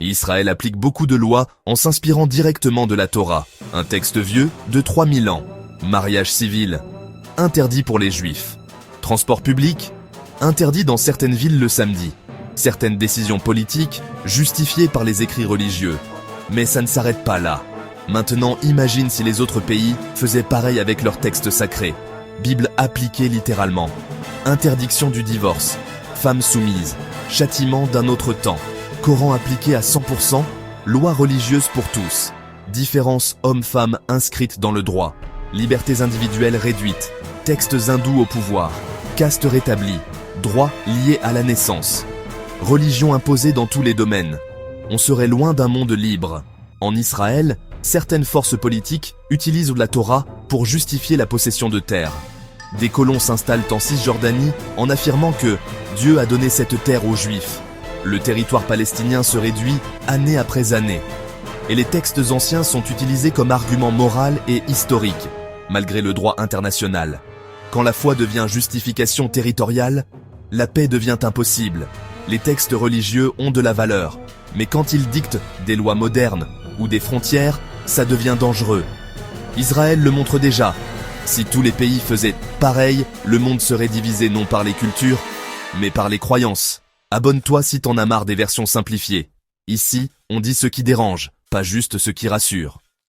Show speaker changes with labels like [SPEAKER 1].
[SPEAKER 1] Israël applique beaucoup de lois en s'inspirant directement de la Torah, un texte vieux de 3000 ans. Mariage civil, interdit pour les Juifs. Transport public, interdit dans certaines villes le samedi. Certaines décisions politiques, justifiées par les écrits religieux. Mais ça ne s'arrête pas là. Maintenant, imagine si les autres pays faisaient pareil avec leurs textes sacrés. Bible appliquée littéralement. Interdiction du divorce. Femme soumise. Châtiment d'un autre temps. Coran appliqué à 100%. Loi religieuse pour tous. Différence homme-femme inscrite dans le droit. Libertés individuelles réduites. Textes hindous au pouvoir. Caste rétablie. Droits liés à la naissance. Religion imposée dans tous les domaines. On serait loin d'un monde libre. En Israël, certaines forces politiques utilisent la Torah pour justifier la possession de terres. Des colons s'installent en Cisjordanie en affirmant que Dieu a donné cette terre aux Juifs. Le territoire palestinien se réduit année après année. Et les textes anciens sont utilisés comme argument moral et historique, malgré le droit international. Quand la foi devient justification territoriale, la paix devient impossible. Les textes religieux ont de la valeur, mais quand ils dictent des lois modernes ou des frontières, ça devient dangereux. Israël le montre déjà. Si tous les pays faisaient pareil, le monde serait divisé non par les cultures, mais par les croyances. Abonne-toi si t'en as marre des versions simplifiées. Ici, on dit ce qui dérange, pas juste ce qui rassure.